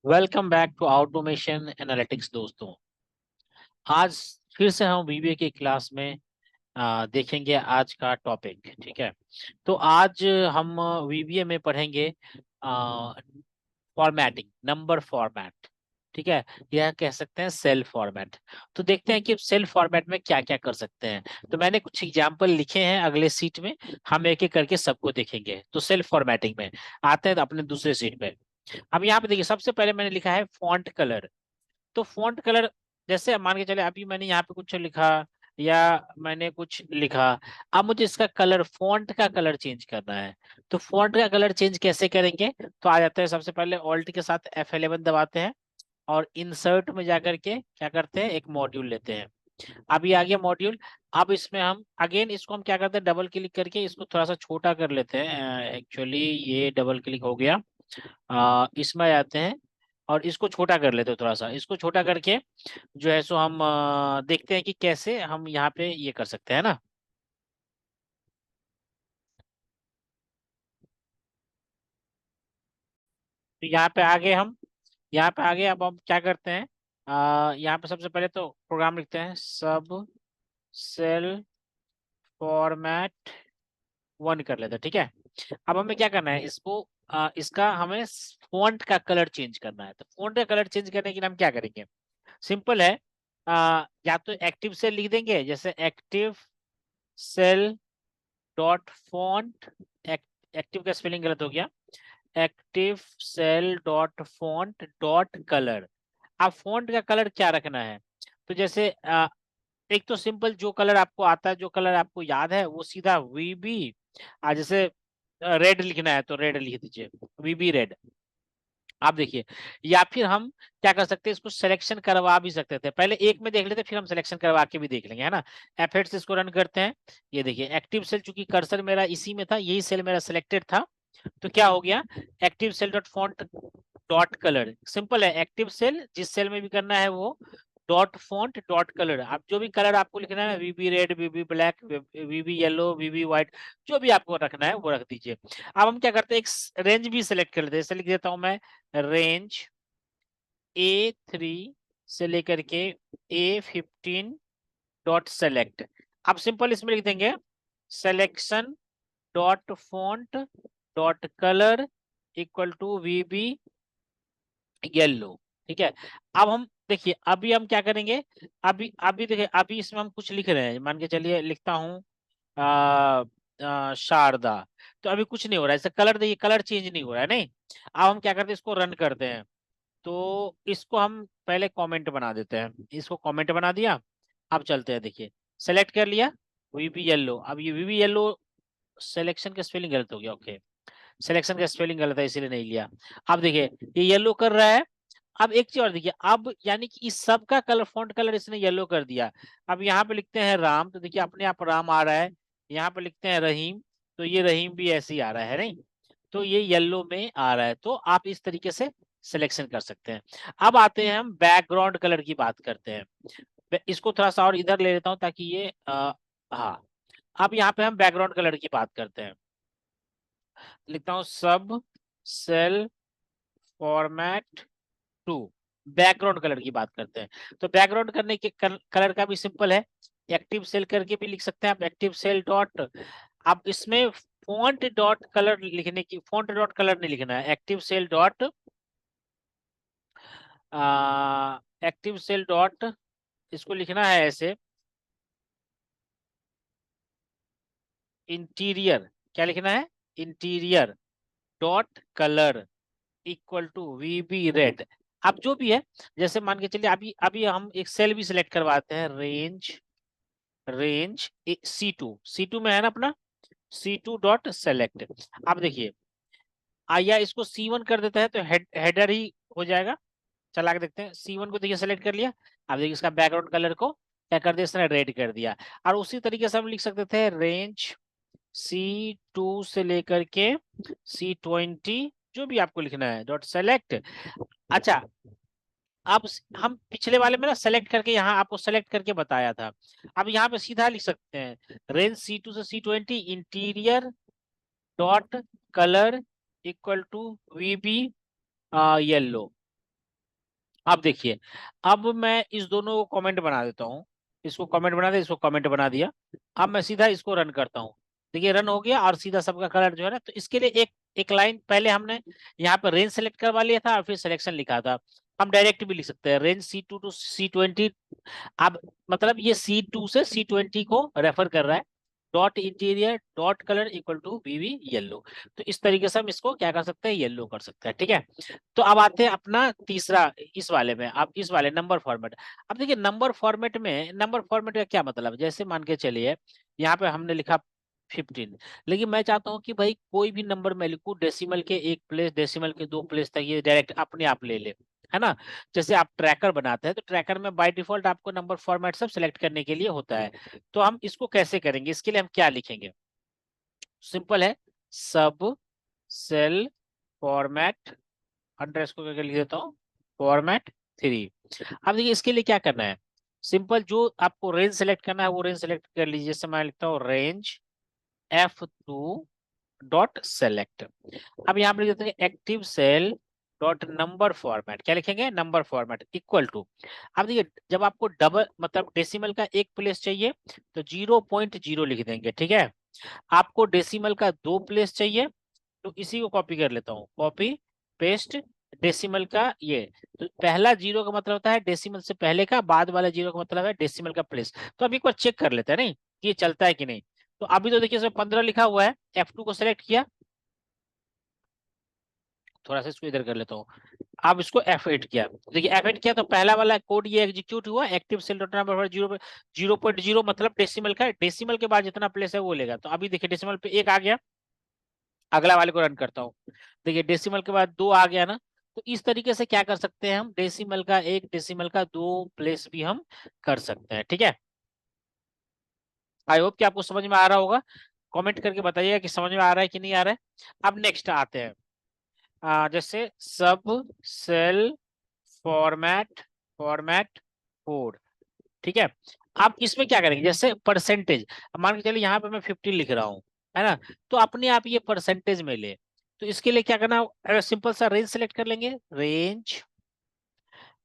Welcome back to automation analytics दोस्तों। आज फिर से हम वीबीए की क्लास में देखेंगे आज का टॉपिक। ठीक है, तो आज हम वीबीए में पढ़ेंगे फॉर्मेटिंग, नंबर फॉर्मेट। ठीक है, यह कह सकते हैं सेल फॉर्मेट। तो देखते हैं कि सेल फॉर्मेट में क्या क्या कर सकते हैं। तो मैंने कुछ एग्जांपल लिखे हैं अगले सीट में, हम एक एक करके सबको देखेंगे। तो सेल फॉर्मेटिंग में आते हैं तो अपने दूसरे सीट पे। अब यहाँ पे देखिए, सबसे पहले मैंने लिखा है फॉन्ट कलर। तो फॉन्ट कलर, जैसे मान के चले अभी मैंने यहाँ पे कुछ लिखा या मैंने कुछ लिखा, अब मुझे इसका कलर, फॉन्ट का कलर चेंज करना है। तो फॉन्ट का कलर चेंज कैसे करेंगे? तो आ जाते हैं, सबसे पहले ऑल्ट के साथ F11 दबाते हैं और इंसर्ट में जाकर के क्या करते हैं, एक मॉड्यूल लेते हैं। अब ये आ गया मॉड्यूल। अब इसमें हम अगेन इसको हम क्या करते हैं, डबल क्लिक करके इसको थोड़ा सा छोटा कर लेते हैं। एक्चुअली ये डबल क्लिक हो गया। इसमें आते हैं और इसको छोटा कर लेते हैं, थोड़ा सा इसको छोटा करके जो है सो हम देखते हैं कि कैसे हम यहाँ पे ये कर सकते हैं ना। तो यहाँ पे आगे हम, यहाँ पे आगे अब हम क्या करते हैं, यहाँ पे सबसे पहले तो प्रोग्राम लिखते हैं, सब सेल फॉर्मेट वन कर लेते हैं। ठीक है, अब हमें क्या करना है, इसको इसका हमें फॉन्ट का कलर चेंज करना है। तो फॉन्ट का कलर चेंज करने के लिए हम क्या करेंगे, सिंपल है। या तो एक्टिव सेल लिख देंगे, जैसे active cell dot font. Active का स्पेलिंग गलत हो गया, active cell dot font dot colour. अब फॉन्ट का कलर क्या रखना है? तो जैसे एक तो सिंपल जो कलर आपको आता है, जो कलर आपको याद है, वो सीधा वीबी, जैसे रेड लिखना है तो रेड लिख दीजिए, वीबी रेड। आप देखिए, या फिर हम क्या कर सकते हैं, इसको सिलेक्शन करवा भी सकते थे। पहले एक में देख लेते, फिर हम सिलेक्शन करवा के भी देख लेंगे, है ना। F8 से इसको रन करते हैं। ये देखिए एक्टिव सेल, चूंकि कर्सर मेरा इसी में था, यही सेल मेरा सिलेक्टेड था, तो क्या हो गया, active cell dot font dot colour. Simple है, एक्टिव सेल जिस सेल में भी करना है वो डॉट फॉन्ट डॉट कलर। आप जो भी कलर आपको लिखना है, वीबी रेड, वीबी ब्लैक, वीबी येलो, वीबी व्हाइट, जो भी आपको रखना है वो रख दीजिए। अब हम क्या करते हैं, एक रेंज भी सिलेक्ट कर लेते हैं। जैसे लिख देता हूं मैं, रेंज A3 से लेकर के A15 डॉट सेलेक्ट। अब सिंपल इसमें लिख देंगे, selection dot font dot colour equal to VB yellow. ठीक है, अब हम देखिए, अभी हम क्या करेंगे, अभी अभी देखिए, अभी इसमें हम कुछ लिख रहे हैं, मान के चलिए लिखता हूँ शारदा। तो अभी कुछ नहीं हो रहा है, इसका कलर देखिए, कलर चेंज नहीं हो रहा है, नहीं। अब हम क्या करते हैं, इसको रन करते हैं। तो इसको हम पहले कमेंट बना देते हैं, इसको कमेंट बना दिया। अब चलते हैं, देखिए सेलेक्ट कर लिया वीबी येलो। अब ये वीबी येलो, सिलेक्शन का स्पेलिंग गलत हो गया, ओके, सिलेक्शन का स्पेलिंग गलत है इसीलिए नहीं लिया। अब देखिए ये येलो कर रहा है। अब एक चीज और देखिए, अब यानी कि इस सब का कलर, फॉन्ट कलर इसने येलो कर दिया। अब यहाँ पे लिखते हैं राम, तो देखिए अपने आप राम आ रहा है। यहाँ पे लिखते हैं रहीम, तो ये रहीम भी ऐसे ही आ रहा है, नहीं। तो ये येलो में आ रहा है। तो आप इस तरीके से सिलेक्शन कर सकते हैं। अब आते हैं, हम बैकग्राउंड कलर की बात करते हैं। इसको थोड़ा सा और इधर ले लेता हूं ताकि ये हाँ, अब यहाँ पे हम बैकग्राउंड कलर की बात करते हैं। लिखता हूँ सब cell format to, background colour की बात करते हैं। तो बैकग्राउंड करने के कलर का भी सिंपल है, एक्टिव सेल करके भी लिख सकते हैं आप, एक्टिव सेल डॉट। आप इसमें फॉन्ट डॉट कलर लिखने की, फॉन्ट डॉट कलर नहीं लिखना है, active cell dot, active cell dot, इसको लिखना है ऐसे, इंटीरियर, क्या लिखना है, interior dot colour equal to VB red. अब जो भी है, जैसे मान के चलिए अभी अभी हम एक सेल भी सिलेक्ट करवाते हैं, रेंज, रेंज C2 में है ना अपना, C2 डॉट सेलेक्ट। अब देखिए, आइया इसको C1 कर देता है तो हेडर ही हो जाएगा। चला के देखते हैं, C1 को देखिए सेलेक्ट कर लिया। अब देखिए इसका बैकग्राउंड कलर को क्या कर दिया, इसने रेड कर दिया। और उसी तरीके से हम लिख सकते थे, रेंज C2 से लेकर के C20, जो भी आपको लिखना है, डॉट सेलेक्ट। अच्छा, अब हम पिछले वाले में ना सेलेक्ट करके यहाँ आपको सेलेक्ट करके बताया था। अब यहाँ पे सीधा लिख सकते हैं, रेंज C2 से C20 interior dot colour equal to VB yellow. अब देखिए, अब मैं इस दोनों को कमेंट बना देता हूँ, इसको कमेंट बना दिया, इसको कमेंट बना दिया। अब मैं सीधा इसको रन करता हूँ। देखिए रन हो गया और सीधा सबका कलर जो है ना, तो इसके लिए एक एक लाइन पहले हमने यहाँ पे रेंज सेलेक्ट करवा लिया था और फिर सिलेक्शन लिखा था। हम डायरेक्ट भी लिख सकते हैं, रेंज C2 टू C20। अब मतलब ये C2 से C20 को रेफर कर रहा है। Dot interior dot colour equal to VB yellow. तो इस तरीके से हम इसको क्या कर सकते हैं, येलो कर सकते हैं। ठीक है, तो अब आते हैं अपना तीसरा, इस वाले में। अब इस वाले नंबर फॉर्मेट। अब देखिए नंबर फॉर्मेट में, नंबर फॉर्मेट का क्या मतलब है, जैसे मान के चलिए यहाँ पे हमने लिखा 15, लेकिन मैं चाहता हूँ कि भाई कोई भी नंबर मैं लिखूं, डेसिमल के एक प्लेस, डेसिमल के दो प्लेस तक ये डायरेक्ट अपने आप ले ले, है ना। जैसे आप ट्रैकर बनाते हैं तो ट्रैकर में बाय डिफॉल्ट आपको नंबर फॉर्मेट सब सिलेक्ट करने के लिए होता है। तो हम इसको कैसे करेंगे, इसके लिए हम क्या लिखेंगे, सिंपल है, सब सेल फॉर्मेट अंडरस्कोर करके लिख देता हूँ, फॉर्मेट 3। अब देखिए इसके लिए क्या करना है, सिंपल, जो आपको रेंज सेलेक्ट करना है वो रेंज सेलेक्ट कर लीजिए। जैसे मैं लिखता हूँ रेंज F2 डॉट सेलेक्ट। अब यहाँ पे लिख देते हैं active cell dot number format, क्या लिखेंगे, नंबर फॉर्मेट इक्वल टू। अब देखिए जब आपको डबल मतलब डेसिमल का एक प्लेस चाहिए तो 0.0 लिख देंगे, ठीक है। आपको डेसिमल का दो प्लेस चाहिए तो इसी को कॉपी कर लेता हूँ, कॉपी पेस्ट डेसिमल का ये। तो पहला जीरो का मतलब होता है डेसिमल से पहले का, बाद वाला जीरो का मतलब है डेसिमल का प्लेस। तो अब एक बार चेक कर लेते हैं नहीं कि ये चलता है कि नहीं। तो अभी तो देखिए इसमें 15 लिखा हुआ है, F2 को सिलेक्ट किया, थोड़ा सा इसको इधर कर लेता हूँ। अब इसको F8 किया, देखिए F8 किया तो पहला वाला कोड ये एग्जीक्यूट हुआ, एक्टिव सेल डॉट नंबर 0.0 मतलब डेसिमल का, डेसिमल के बाद जितना प्लेस है वो लेगा। तो अभी देखिए डेसिमल पे एक आ गया, अगला वाले को रन करता हूँ, देखिए डेसिमल के बाद दो आ गया ना। तो इस तरीके से क्या कर सकते हैं हम, डेसिमल का एक, डेसिमल का दो प्लेस भी हम कर सकते हैं। ठीक है, आई होप कि आपको समझ में आ रहा होगा। कमेंट करके बताइएगा कि समझ में आ रहा है कि नहीं आ रहा है। अब नेक्स्ट आते हैं, जैसे सब सेल फॉर्मेट फॉर्मेट कोड, ठीक है। आप इसमें क्या करेंगे, जैसे परसेंटेज, मान के चलिए यहाँ पे मैं 15 लिख रहा हूँ, है ना, तो अपने आप ये परसेंटेज में ले। तो इसके लिए क्या करना, सिंपल सा रेंज सेलेक्ट कर लेंगे, रेंज,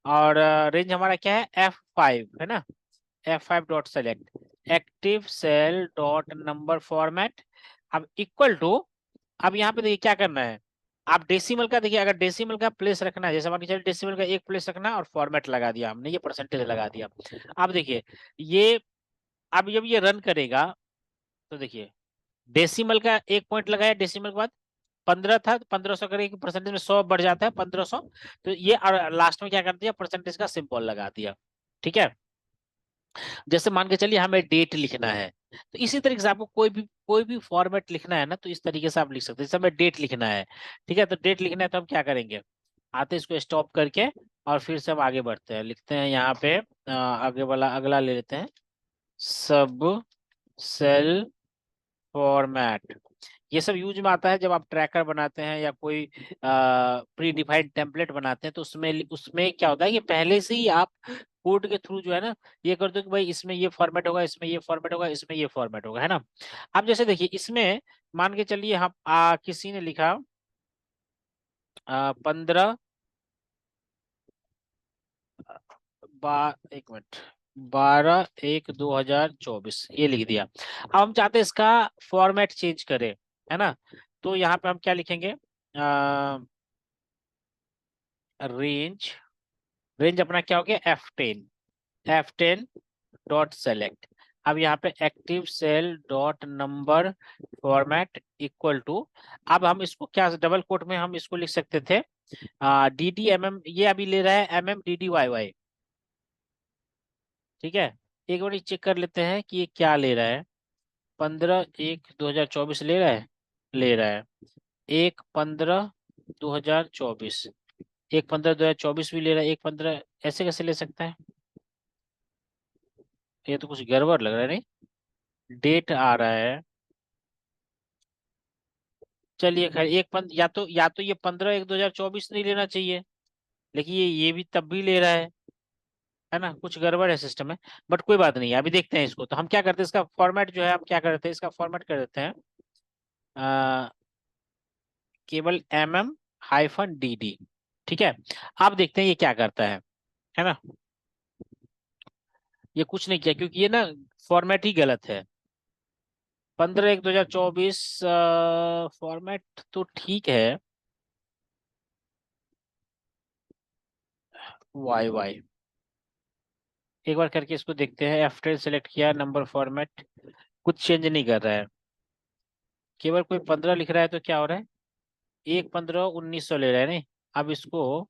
और रेंज हमारा क्या है F5, है ना, F5 dot select active cell dot number format. अब इक्वल टू, अब यहाँ पे देखिए क्या करना है, आप डेसिमल का देखिए, अगर डेसिमल का प्लेस रखना है, जैसे मान के चलिए डेसिमल का एक प्लेस रखना है और फॉर्मेट लगा दिया हमने, ये परसेंटेज लगा दिया। अब देखिए ये, अब जब ये रन करेगा तो देखिए डेसिमल का एक पॉइंट लगाया, डेसिमल के बाद 15 था, 1500 करेंगे परसेंटेज में 100 बढ़ जाता है 1500। तो ये और लास्ट में क्या कर दिया, परसेंटेज का सिंबल लगा दिया। ठीक है, जैसे मान के चलिए हमें डेट लिखना है, तो इसी तरीके से आपको कोई भी फॉर्मेट लिखना है ना, तो इस तरीके से आप लिख सकते हैं। जैसे हमें डेट लिखना है, ठीक है, तो डेट लिखना है तो हम क्या करेंगे, आते इसको स्टॉप करके और फिर से हम आगे बढ़ते हैं, लिखते हैं यहाँ पे आगे वाला अगला ले लेते हैं, सब सेल फॉर्मेट। ये सब यूज में आता है जब आप ट्रैकर बनाते हैं या कोई प्री डिफाइंड टेम्पलेट बनाते हैं, तो उसमें उसमें क्या होता है कि पहले से ही आप कोड के थ्रू जो है ना, ये कर दो कि भाई इसमें ये फॉर्मेट होगा, इसमें ये फॉर्मेट होगा, इसमें ये फॉर्मेट होगा, है ना। अब जैसे देखिए इसमें मान के चलिए हम किसी ने लिखा 15 एक मिनट 12/1/2024 ये लिख दिया। अब हम चाहते हैं इसका फॉर्मेट चेंज करें, है ना। तो यहाँ पे हम क्या लिखेंगे, रेंज, रेंज अपना क्या हो गया F10 डॉट सेलेक्ट। अब यहाँ पे active cell dot number format equal to, अब हम इसको क्या डबल कोट में हम इसको लिख सकते थे, DDMM, ये अभी ले रहा है MMDDYY, ठीक है। एक बार चेक कर लेते हैं कि ये क्या ले रहा है, 15/1/2024 ले रहा है 1/15/2024, 1/15/2024 भी ले रहा है, 1/15 ऐसे कैसे ले सकता है, ये तो कुछ गड़बड़ लग रहा है नहीं, डेट आ रहा है। चलिए खैर या तो ये 15/1/2024 नहीं लेना चाहिए, लेकिन ये भी तब भी ले रहा है ना, कुछ गड़बड़ है सिस्टम में। बट कोई बात नहीं है, अभी देखते हैं इसको। तो हम क्या करते हैं, इसका फॉर्मेट जो है हम क्या करते हैं, इसका फॉर्मेट कर देते हैं केवल MM-DD, ठीक है। अब देखते हैं ये क्या करता है। है ना। ये कुछ नहीं किया क्योंकि ये ना फॉर्मेट ही गलत है। 15/1/2024 फॉर्मेट तो ठीक है। वाई वाई एक बार करके इसको देखते हैं। F12 सेलेक्ट किया, नंबर फॉर्मेट कुछ चेंज नहीं कर रहा है, केवल कोई 15 लिख रहा है। तो क्या हो रहा है, 1/15/1900 ले रहा है। नहीं, अब इसको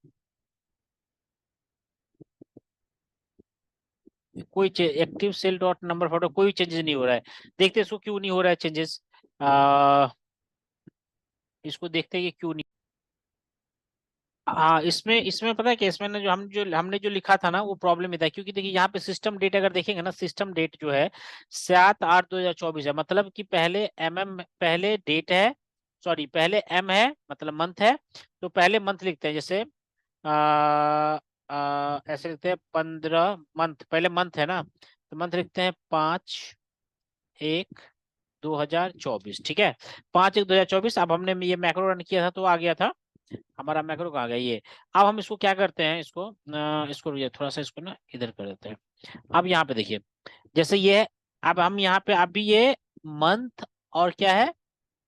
कोई active cell dot number photo कोई चेंजेस नहीं हो रहा है। देखते हैं इसको क्यों नहीं हो रहा है चेंजेस। इसको देखते हैं कि क्यों नहीं। हाँ, इसमें इसमें पता है कि इसमें ना जो हमने जो लिखा था ना वो प्रॉब्लम है, क्योंकि देखिए यहाँ पे सिस्टम डेट अगर देखेंगे ना, सिस्टम डेट जो है 7/8/2024 है। मतलब कि पहले पहले डेट है, सॉरी पहले एम है, मतलब मंथ है। तो पहले मंथ लिखते हैं, जैसे ऐसे लिखते हैं 15 मंथ, पहले मंथ है ना, तो मंथ लिखते हैं 5/1/2024। ठीक है, 5/1/2024। अब हमने ये मैक्रो रन किया था तो आ गया था हमारा मैक्रो, कहाँ गया ये। अब हम इसको क्या करते हैं, इसको ये थोड़ा सा इसको ना इधर कर देते हैं। अब यहाँ पे देखिए, जैसे ये है, अब हम यहाँ पे अभी ये मंथ और क्या है,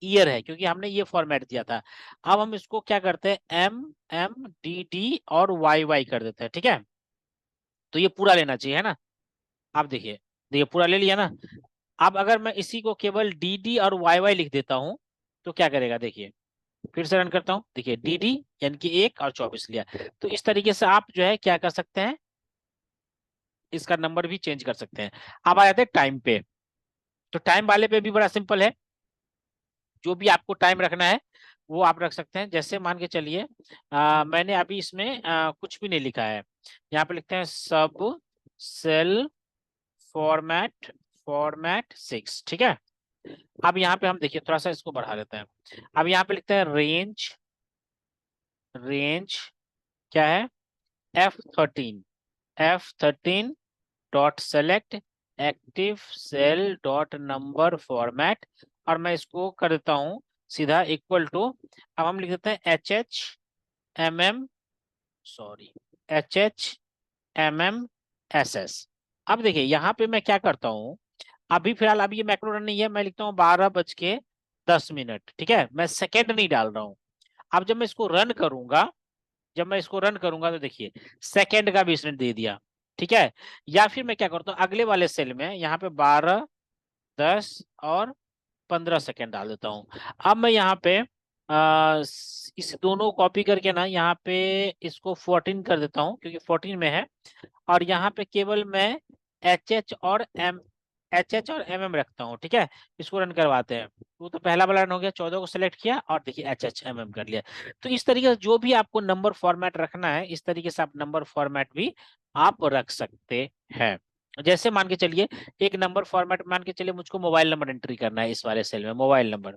ईयर है, क्योंकि हमने ये फॉर्मेट दिया था। अब हम इसको क्या करते हैं, MM, DD और YY कर देते हैं। ठीक है, तो ये पूरा लेना चाहिए, है ना। आप देखिए, देखिए पूरा ले लिया ना। अब अगर मैं इसी को केवल DD और YY लिख देता हूं तो क्या करेगा, देखिए फिर से रन करता हूं। देखिए DD यानी कि 1 और 24 लिया। तो इस तरीके से आप जो है क्या कर सकते हैं, इसका नंबर भी चेंज कर सकते हैं। अब आ जाते हैं टाइम पे। तो टाइम वाले पे भी बड़ा सिंपल है, जो भी आपको टाइम रखना है वो आप रख सकते हैं। जैसे मान के चलिए मैंने अभी इसमें कुछ भी नहीं लिखा है। यहाँ पे लिखते हैं सब सेल फॉर्मेट फॉर्मेट 6। ठीक है, अब यहाँ पे हम देखिए थोड़ा सा इसको बढ़ा देते हैं। अब यहाँ पे लिखते हैं रेंज, रेंज क्या है, F13 dot select active cell dot number format. और मैं इसको कर देता हूँ सीधा इक्वल टू, अब हम लिख देते हैं HHMM, सॉरी HHMMSS। अब देखिए यहाँ पे मैं क्या करता हूँ, अभी फिलहाल अभी ये मैक्रो रन नहीं है, मैं लिखता हूँ 12:10। ठीक है, मैं सेकेंड नहीं डाल रहा हूँ। अब जब मैं इसको रन करूंगा, जब मैं इसको रन करूंगा तो देखिए सेकेंड का भी इसने दे दिया। ठीक है, या फिर मैं क्या करता हूँ, अगले वाले सेल में यहाँ पे 12, 10 और 15 सेकेंड डाल देता हूँ। अब मैं यहाँ पे इस दोनों कॉपी करके ना यहाँ पे इसको 14 कर देता हूँ, क्योंकि 14 में है। और यहाँ पे केवल मैं एच एच और एम एम रखता हूँ। ठीक है, इसको रन करवाते हैं। वो तो पहला वाला रन हो गया, 14 को सिलेक्ट किया और देखिए HHMM कर लिया। तो इस तरीके से जो भी आपको नंबर फॉर्मेट रखना है, इस तरीके से आप नंबर फॉर्मेट भी आप रख सकते हैं। जैसे मान के चलिए, एक नंबर फॉर्मेट मान के चलिए मुझको मोबाइल नंबर एंट्री करना है इस वाले सेल में, mobile number,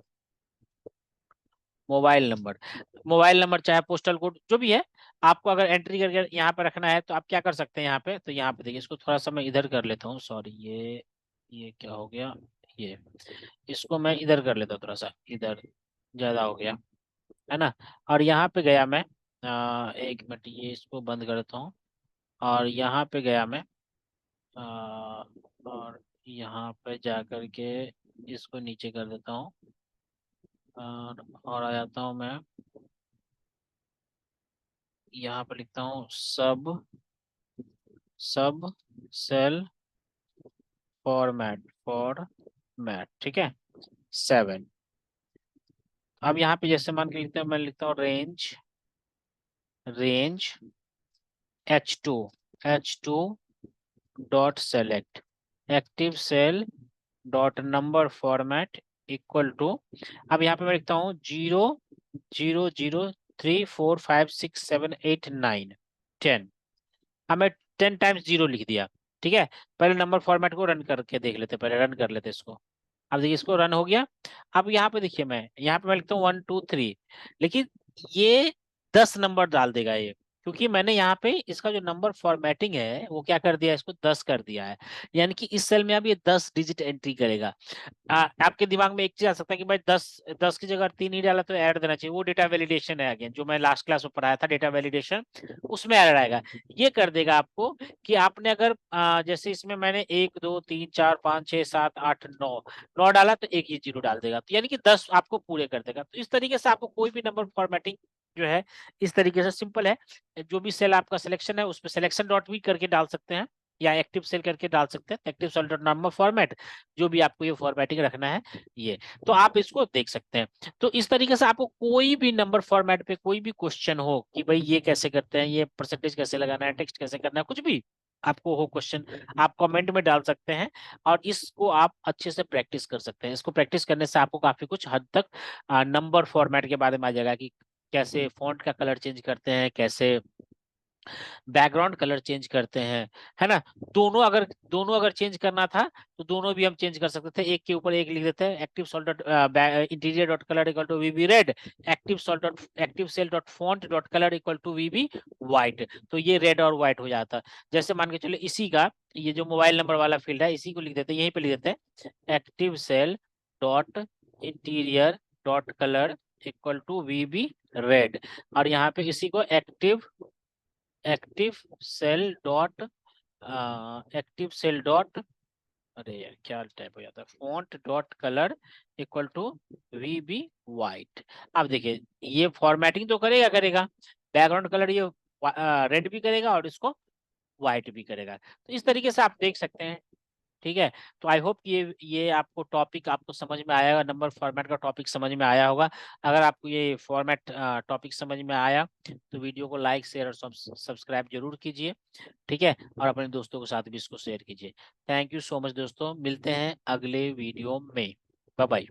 mobile number, mobile number चाहे पोस्टल कोड जो भी है, आपको अगर एंट्री करके यहाँ पे रखना है तो आप क्या कर सकते हैं यहाँ पे। तो यहाँ पे देखिए, इसको थोड़ा सा मैं इधर कर लेता हूँ, सॉरी ये क्या हो गया, ये इसको मैं इधर कर लेता हूँ, थोड़ा सा इधर ज्यादा हो गया, है ना। और यहाँ पे गया मैं, 1 मिनट ये इसको बंद कर देता हूँ। और यहाँ पे गया मैं, और यहाँ पे जा करके इसको नीचे कर देता हूँ। और आ जाता हूँ मैं, यहाँ पे लिखता हूँ सब सब सेल फॉर्मेट। ठीक है, 7। अब यहाँ पे जैसे मान के लिखते हैं, मैं लिखता हूँ range H2 dot select active cell dot number format equal to, अब यहाँ पे मैं लिखता हूँ 0 0 0 3 4 5 6 7 8 9 10। अब मैं 10 टाइम्स 0 लिख दिया। ठीक है, पहले नंबर फॉर्मेट को रन करके देख लेते, पहले रन कर लेते इसको। अब देखिए इसको रन हो गया। अब यहाँ पे देखिए, मैं यहाँ पे मैं लिखता हूँ 1 2 3, लेकिन ये 10 नंबर डाल देगा ये। क्योंकि मैंने यहाँ पे इसका जो नंबर फॉर्मेटिंग है वो क्या कर दिया है, इसको 10 कर दिया है, यानी कि इस सेल में अब ये 10 डिजिट एंट्री करेगा। आपके दिमाग में एक चीज आ सकता है कि भाई 10 की जगह 3 ही डाला तो ऐड देना चाहिए, वो डेटा वैलिडेशन है, अगेन जो मैं लास्ट क्लास में पढ़ाया था डेटा वैलिडेशन, उसमें एरर आएगा। ये कर देगा आपको कि आपने अगर जैसे इसमें मैंने 1 2 3 4 5 6 7 8 9 डाला तो एक ही जीरो डाल देगा, तो यानी कि 10 आपको पूरे कर देगा। तो इस तरीके से आपको कोई भी नंबर फॉर्मेटिंग जो है इस तरीके से सिंपल है। जो भी सेल आपका सिलेक्शन है उस पर सिलेक्शन डॉट भी करके डाल सकते हैं, या एक्टिव सेल करके डाल सकते हैं, active cell dot number format, जो भी आपको ये फॉर्मेटिंग रखना है ये, तो आप इसको देख सकते हैं। तो इस तरीके से आपको कोई भी नंबर फॉर्मेट पे कोई भी क्वेश्चन हो कि भाई ये कैसे करते हैं, ये परसेंटेज कैसे लगाना है, टेक्स्ट कैसे करना है, कुछ भी आपको हो क्वेश्चन, आप कमेंट में डाल सकते हैं, और इसको आप अच्छे से प्रैक्टिस कर सकते हैं। इसको प्रैक्टिस करने से आपको काफी कुछ हद तक नंबर फॉर्मेट के बारे में आ जाएगा कि कैसे फॉन्ट का कलर चेंज करते हैं, कैसे बैकग्राउंड कलर चेंज करते हैं, है ना। दोनों अगर चेंज करना था तो दोनों भी हम चेंज कर सकते थे, एक के ऊपर एक लिख देते हैं, active cell dot interior dot colour equal to VB red, active cell dot font dot colour equal to VB white, तो ये रेड और व्हाइट हो जाता। जैसे मान के चलो इसी का ये जो मोबाइल नंबर वाला फील्ड है इसी को लिख देते हैं, यहीं पे लिख देते हैं active cell dot interior dot colour equal to VB red, और यहाँ पे इसी को एक्टिव सेल डॉट, अरे यार क्या टाइप हो जाता है, font dot colour equal to VB white. अब देखिए ये फॉर्मेटिंग तो करेगा करेगा, बैकग्राउंड कलर ये रेड भी करेगा और इसको व्हाइट भी करेगा। तो इस तरीके से आप देख सकते हैं, ठीक है। तो आई होप ये आपको टॉपिक आपको समझ में आया होगा, नंबर फॉर्मेट का टॉपिक समझ में आया होगा। अगर आपको ये फॉर्मेट टॉपिक समझ में आया तो वीडियो को लाइक शेयर और सब्सक्राइब जरूर कीजिए, ठीक है, और अपने दोस्तों के साथ भी इसको शेयर कीजिए। थैंक यू सो मच दोस्तों, मिलते हैं अगले वीडियो में, बाय बाय।